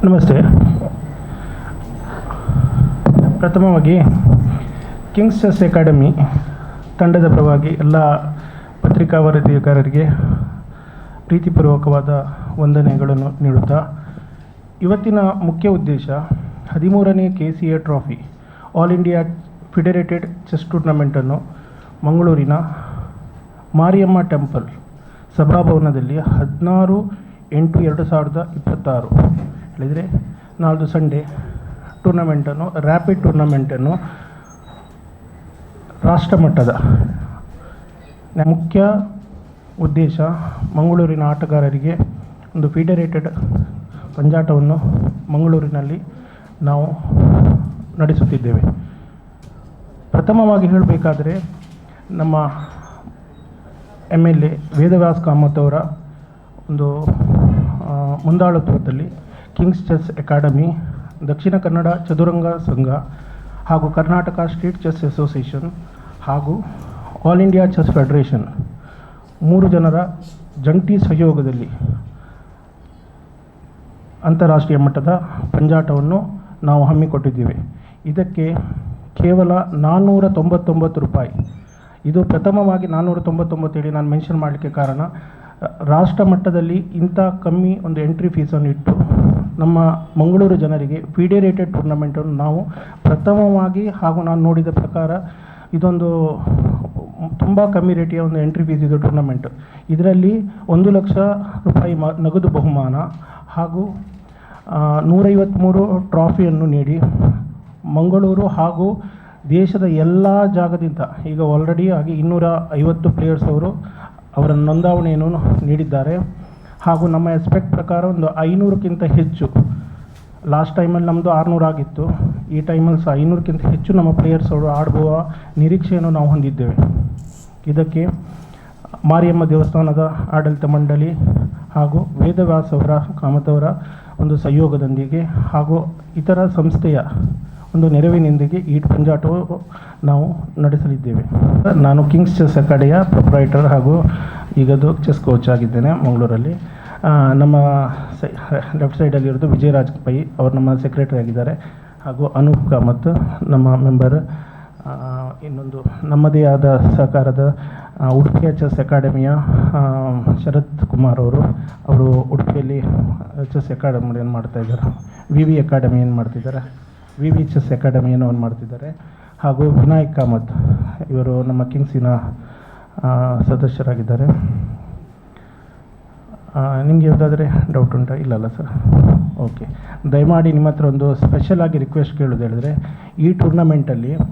ನಮಸ್ತೆ. ಪ್ರಥಮವಾಗಿ Kings chess academy ತಂಡದ ಪರವಾಗಿ ಎಲ್ಲ ಪತ್ರಿಕಾ ವರದಿಗಾರರಿಗೆ ಪ್ರೀತಿಪೂರ್ವಕವಾದ ವಂದನೆಗಳನ್ನು ನೀಡುತ್ತಾ, ಇವತ್ತಿನ ಮುಖ್ಯ ಉದ್ದೇಶ 13ನೇ KCA trophy all India federated chess ಟೂರ್ನಮೆಂಟನ್ನು ಮಂಗಳೂರಿನ ಮಾರಿಯಮ್ಮ ಟೆಂಪಲ್ ಸಭಾಭವನದಲ್ಲಿ 16/8/2026 ಹೇಳಿದರೆ ನಾಳ್ದು ಸಂಡೇ ಟೂರ್ನಮೆಂಟನ್ನು ರ್ಯಾಪಿಡ್ ಟೂರ್ನಮೆಂಟನ್ನು ರಾಷ್ಟ್ರಮಟ್ಟದ ಮುಖ್ಯ ಉದ್ದೇಶ ಮಂಗಳೂರಿನ ಆಟಗಾರರಿಗೆ ಒಂದು ಫೆಡರೇಟೆಡ್ ಪಂದ್ಯಾಟವನ್ನು ಮಂಗಳೂರಿನಲ್ಲಿ ನಾವು ನಡೆಸುತ್ತಿದ್ದೇವೆ. ಪ್ರಥಮವಾಗಿ ಹೇಳಬೇಕಾದರೆ ನಮ್ಮ MLA ವೇದವ್ಯಾಸ್ ಕಾಮತ್ ಅವರ ಒಂದು ಮುಂದಾಳತ್ವದಲ್ಲಿ Kings chess academy, Dakshina Kannada ಚದುರಂಗ ಸಂಘ ಹಾಗೂ ಕರ್ನಾಟಕ ಸ್ಟೇಟ್ ಚೆಸ್ ಅಸೋಸಿಯೇಷನ್ ಹಾಗೂ ಆಲ್ ಇಂಡಿಯಾ ಚೆಸ್ ಫೆಡರೇಷನ್ 3 ಜನರ ಜಂಟಿ ಸಹಯೋಗದಲ್ಲಿ ಅಂತಾರಾಷ್ಟ್ರೀಯ ಮಟ್ಟದ ಪಂದ್ಯಾಟವನ್ನು ನಾವು ಹಮ್ಮಿಕೊಟ್ಟಿದ್ದೇವೆ. ಇದಕ್ಕೆ ಕೇವಲ 499 ರೂಪಾಯಿ. ಇದು ಪ್ರಥಮವಾಗಿ 499 ಹೇಳಿ ನಾನು ಮೆನ್ಷನ್ ಮಾಡಲಿಕ್ಕೆ ಕಾರಣ, ರಾಷ್ಟ್ರ ಮಟ್ಟದಲ್ಲಿ ಇಂಥ ಕಮ್ಮಿ ಒಂದು ಎಂಟ್ರಿ ಫೀಸನ್ನು ಇಟ್ಟು ನಮ್ಮ ಮಂಗಳೂರು ಜನರಿಗೆ ಫೆಡರೇಟೆಡ್ ಟೂರ್ನಮೆಂಟನ್ನು ನಾವು ಪ್ರಥಮವಾಗಿ, ಹಾಗೂ ನಾನು ನೋಡಿದ ಪ್ರಕಾರ ಇದೊಂದು ತುಂಬ ಕಮ್ಮಿ ರೇಟಿಯ ಒಂದು ಎಂಟ್ರಿ ಫೀಸ್ ಇದು ಟೂರ್ನಮೆಂಟ್. ಇದರಲ್ಲಿ 1 ಲಕ್ಷ ರೂಪಾಯಿ ನಗದು ಬಹುಮಾನ ಹಾಗೂ 153 ಟ್ರಾಫಿಯನ್ನು ನೀಡಿ ಮಂಗಳೂರು ಹಾಗೂ ದೇಶದ ಎಲ್ಲ ಜಾಗದಿಂದ ಈಗ ಆಲ್ರೆಡಿ ಆಗಿ 250 ಪ್ಲೇಯರ್ಸ್ ಅವರ ನೋಂದಾವಣೆಯನ್ನು ನೀಡಿದ್ದಾರೆ. ಹಾಗೂ ನಮ್ಮ ಎಕ್ಸ್ಪೆಕ್ಟ್ ಪ್ರಕಾರ ಒಂದು 500ಕ್ಕಿಂತ ಹೆಚ್ಚು, ಲಾಸ್ಟ್ ಟೈಮಲ್ಲಿ ನಮ್ಮದು 600 ಆಗಿತ್ತು, ಈ ಟೈಮಲ್ಲಿ ಸಹ 500ಕ್ಕಿಂತ ಹೆಚ್ಚು ನಮ್ಮ ಪ್ಲೇಯರ್ಸ್ ಅವರು ಆಡುವ ನಿರೀಕ್ಷೆಯನ್ನು ನಾವು ಹೊಂದಿದ್ದೇವೆ. ಇದಕ್ಕೆ ಮಾರಿಯಮ್ಮ ದೇವಸ್ಥಾನದ ಆಡಳಿತ ಮಂಡಳಿ ಹಾಗೂ ವೇದವ್ಯಾಸ್ ಅವರ ಕಾಮತ್ ಅವರ ಒಂದು ಸಹಯೋಗದೊಂದಿಗೆ ಹಾಗೂ ಇತರ ಸಂಸ್ಥೆಯ ಒಂದು ನೆರವಿನೊಂದಿಗೆ ಈ ಪಂದ್ಯಾಟವು ನಾವು ನಡೆಸಲಿದ್ದೇವೆ. ನಾನು ಕಿಂಗ್ಸ್ ಚೆಸ್ ಅಕಾಡೆಮಿಯ ಪ್ರೊಪ್ರೈಟರ್ ಹಾಗೂ ಈಗದು ಚೆಸ್ ಕೋಚ್ ಆಗಿದ್ದೇನೆ ಮಂಗಳೂರಲ್ಲಿ. ನಮ್ಮ ಲೆಫ್ಟ್ ಸೈಡಲ್ಲಿರೋದು ವಿಜಯರಾಜ್ ಪೈ ಅವರು ನಮ್ಮ ಸೆಕ್ರೆಟರಿ ಆಗಿದ್ದಾರೆ, ಹಾಗೂ ಅನೂಪ್ ಕಾಮತ್ ನಮ್ಮ ಮೆಂಬರ್. ಇನ್ನೊಂದು ನಮ್ಮದೇ ಆದ ಸಹಕಾರದ ಉಡುಪಿಯ ಚೆಸ್ ಅಕಾಡೆಮಿಯ ಶರತ್ ಕುಮಾರ್ ಅವರು ಉಡುಪಿಯಲ್ಲಿ ಚೆಸ್ ಅಕಾಡೆಮಿಯನ್ನು ಮಾಡ್ತಾಯಿದ್ದಾರೆ, VV ಅಕಾಡೆಮಿಯನ್ನು ಮಾಡ್ತಿದ್ದಾರೆ, VV ಚೆಸ್ ಅಕಾಡೆಮಿಯನ್ನು ಮಾಡ್ತಿದ್ದಾರೆ. ಹಾಗೂ ವಿನಾಯಕ್ ಕಾಮತ್ ಇವರು ನಮ್ಮ ಕಿಂಗ್ಸಿನ ಸದಸ್ಯರಾಗಿದ್ದಾರೆ. ನಿಮಗೆ ಯಾವುದಾದ್ರೆ ಡೌಟ್ ಉಂಟಾ? ಇಲ್ಲಲ್ಲ ಸರ್? ಓಕೆ. ದಯಮಾಡಿ ನಿಮ್ಮ ಹತ್ರ ಒಂದು ಸ್ಪೆಷಲ್ ಆಗಿ ರಿಕ್ವೆಸ್ಟ್ ಕೇಳೋದು ಹೇಳಿದ್ರೆ, ಈ ಟೂರ್ನಮೆಂಟಲ್ಲಿ